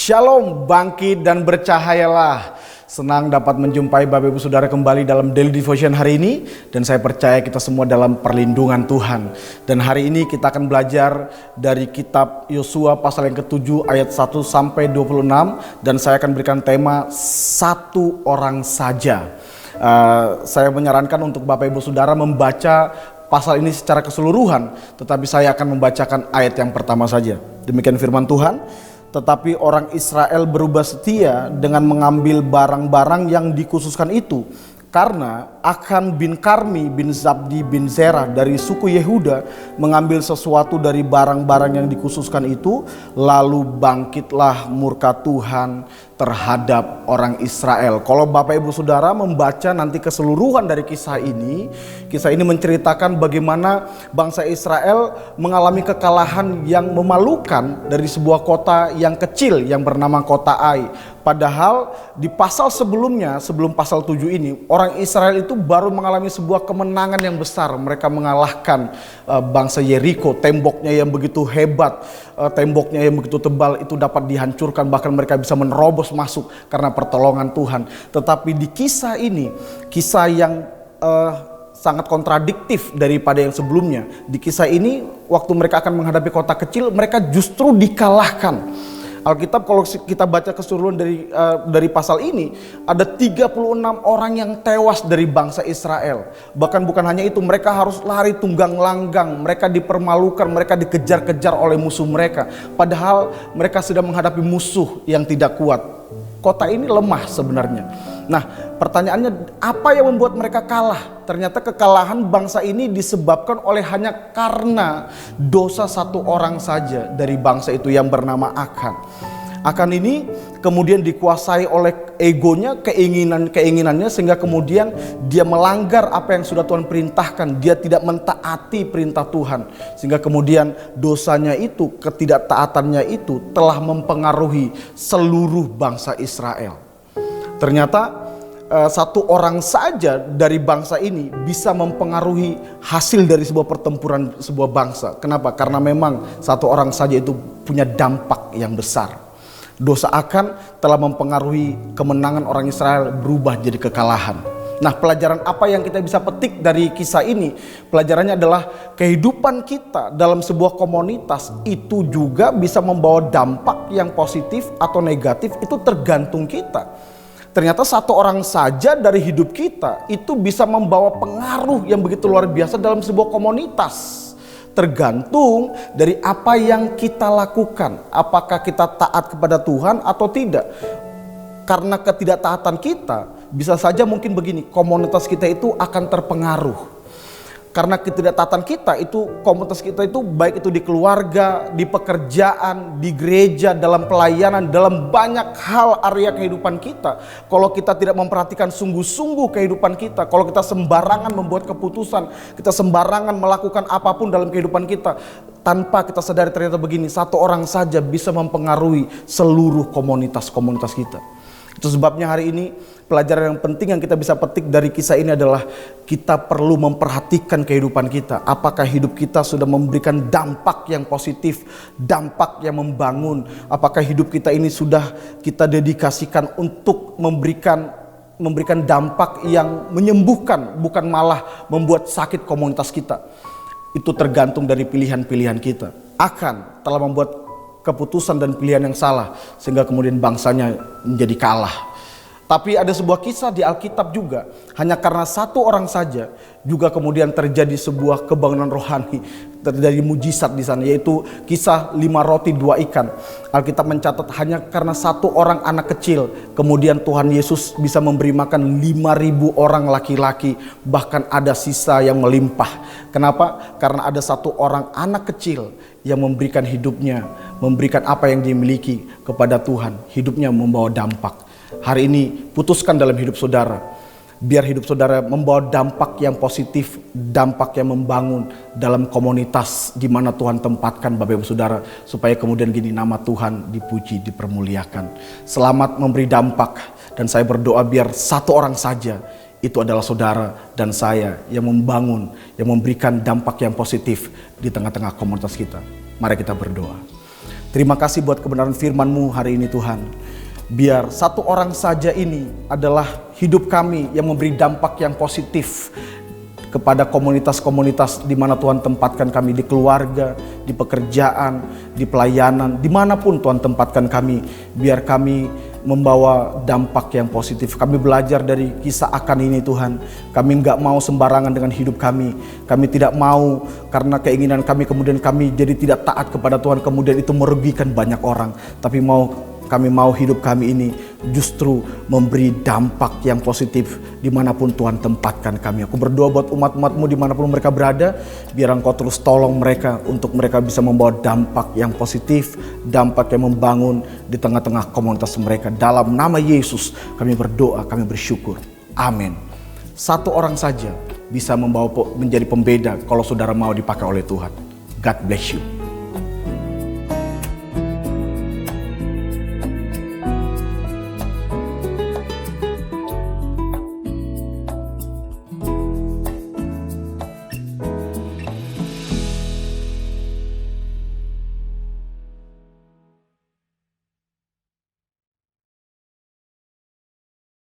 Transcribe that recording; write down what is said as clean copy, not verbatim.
Shalom, bangkit dan bercahayalah. Senang dapat menjumpai Bapak Ibu Saudara kembali dalam Daily Devotion hari ini. Dan saya percaya kita semua dalam perlindungan Tuhan. Dan hari ini kita akan belajar dari kitab Yosua pasal yang ke-7 ayat 1 sampai 26. Dan saya akan berikan tema satu orang saja. Saya menyarankan untuk Bapak Ibu Saudara membaca pasal ini secara keseluruhan. Tetapi saya akan membacakan ayat yang pertama saja. Demikian firman Tuhan. Tetapi orang Israel berubah setia dengan mengambil barang-barang yang dikhususkan itu. Karena Akan bin Karmi bin Zabdi bin Zerah dari suku Yehuda mengambil sesuatu dari barang-barang yang dikhususkan itu, lalu bangkitlah murka Tuhan terhadap orang Israel. Kalau Bapak Ibu Saudara membaca nanti keseluruhan dari kisah ini menceritakan bagaimana bangsa Israel mengalami kekalahan yang memalukan dari sebuah kota yang kecil yang bernama kota Ai. Padahal di pasal sebelumnya, sebelum pasal 7 ini, orang Israel itu baru mengalami sebuah kemenangan yang besar. Mereka mengalahkan bangsa Yeriko. Temboknya yang begitu hebat, temboknya yang begitu tebal itu dapat dihancurkan. Bahkan mereka bisa menerobos masuk karena pertolongan Tuhan. Tetapi di kisah ini, kisah yang sangat kontradiktif daripada yang sebelumnya. Di kisah ini, waktu mereka akan menghadapi kota kecil, mereka justru dikalahkan. Alkitab kalau kita baca keseluruhan dari pasal ini, ada 36 orang yang tewas dari bangsa Israel. Bahkan bukan hanya itu, mereka harus lari tunggang langgang, mereka dipermalukan, mereka dikejar-kejar oleh musuh mereka. Padahal mereka sedang menghadapi musuh yang tidak kuat. Kota ini lemah sebenarnya. Nah, pertanyaannya, apa yang membuat mereka kalah? Ternyata kekalahan bangsa ini disebabkan oleh hanya karena dosa satu orang saja dari bangsa itu yang bernama Akan. Akan ini kemudian dikuasai oleh egonya, keinginannya, sehingga kemudian dia melanggar apa yang sudah Tuhan perintahkan. Dia tidak mentaati perintah Tuhan, sehingga kemudian dosanya itu, ketidaktaatannya itu telah mempengaruhi seluruh bangsa Israel. Ternyata satu orang saja dari bangsa ini bisa mempengaruhi hasil dari sebuah pertempuran sebuah bangsa. Kenapa? Karena memang satu orang saja itu punya dampak yang besar. Dosa Akan telah mempengaruhi kemenangan orang Israel berubah jadi kekalahan. Nah, pelajaran apa yang kita bisa petik dari kisah ini? Pelajarannya adalah kehidupan kita dalam sebuah komunitas itu juga bisa membawa dampak yang positif atau negatif, itu tergantung kita. Ternyata satu orang saja dari hidup kita itu bisa membawa pengaruh yang begitu luar biasa dalam sebuah komunitas. Tergantung dari apa yang kita lakukan. Apakah kita taat kepada Tuhan atau tidak. Karena ketidaktaatan kita, bisa saja mungkin begini, komunitas kita itu akan terpengaruh. Karena ketidaktaatan kita itu, komunitas kita itu baik itu di keluarga, di pekerjaan, di gereja, dalam pelayanan, dalam banyak hal area kehidupan kita. Kalau kita tidak memperhatikan sungguh-sungguh kehidupan kita, kalau kita sembarangan membuat keputusan, kita sembarangan melakukan apapun dalam kehidupan kita, tanpa kita sadari ternyata begini, satu orang saja bisa mempengaruhi seluruh komunitas-komunitas kita. Itu sebabnya hari ini pelajaran yang penting yang kita bisa petik dari kisah ini adalah kita perlu memperhatikan kehidupan kita. Apakah hidup kita sudah memberikan dampak yang positif, dampak yang membangun? Apakah hidup kita ini sudah kita dedikasikan untuk memberikan dampak yang menyembuhkan, bukan malah membuat sakit komunitas kita? Itu tergantung dari pilihan-pilihan kita. Akan telah membuat keputusan dan pilihan yang salah sehingga kemudian bangsanya menjadi kalah. Tapi ada sebuah kisah di Alkitab juga, hanya karena satu orang saja juga kemudian terjadi sebuah kebangunan rohani, terjadi mujizat di sana, yaitu kisah 5 roti 2 ikan. Alkitab mencatat hanya karena satu orang anak kecil, kemudian Tuhan Yesus bisa memberi makan 5.000 orang laki-laki, bahkan ada sisa yang melimpah. Kenapa? Karena ada satu orang anak kecil yang memberikan hidupnya, memberikan apa yang dimiliki kepada Tuhan. Hidupnya membawa dampak. Hari ini putuskan dalam hidup saudara, biar hidup saudara membawa dampak yang positif, dampak yang membangun dalam komunitas di mana Tuhan tempatkan Bapak Ibu Saudara, supaya kemudian gini nama Tuhan dipuji, dipermuliakan. Selamat memberi dampak, dan saya berdoa biar satu orang saja, itu adalah saudara dan saya, yang membangun, yang memberikan dampak yang positif di tengah-tengah komunitas kita. Mari kita berdoa. Terima kasih buat kebenaran firman-Mu hari ini Tuhan. Biar satu orang saja ini adalah hidup kami yang memberi dampak yang positif kepada komunitas-komunitas di mana Tuhan tempatkan kami, di keluarga, di pekerjaan, di pelayanan, dimanapun Tuhan tempatkan kami. Biar kami membawa dampak yang positif. Kami belajar dari kisah Akan ini Tuhan. Kami nggak mau sembarangan dengan hidup kami. Kami tidak mau karena keinginan kami kemudian kami jadi tidak taat kepada Tuhan, kemudian itu merugikan banyak orang. Tapi kami mau hidup kami ini justru memberi dampak yang positif dimanapun Tuhan tempatkan kami. Aku berdoa buat umat-umat-Mu dimanapun mereka berada, biar Engkau terus tolong mereka untuk mereka bisa membawa dampak yang positif, dampak yang membangun di tengah-tengah komunitas mereka. Dalam nama Yesus kami berdoa, kami bersyukur. Amin. Satu orang saja bisa menjadi pembeda kalau saudara mau dipakai oleh Tuhan. God bless you.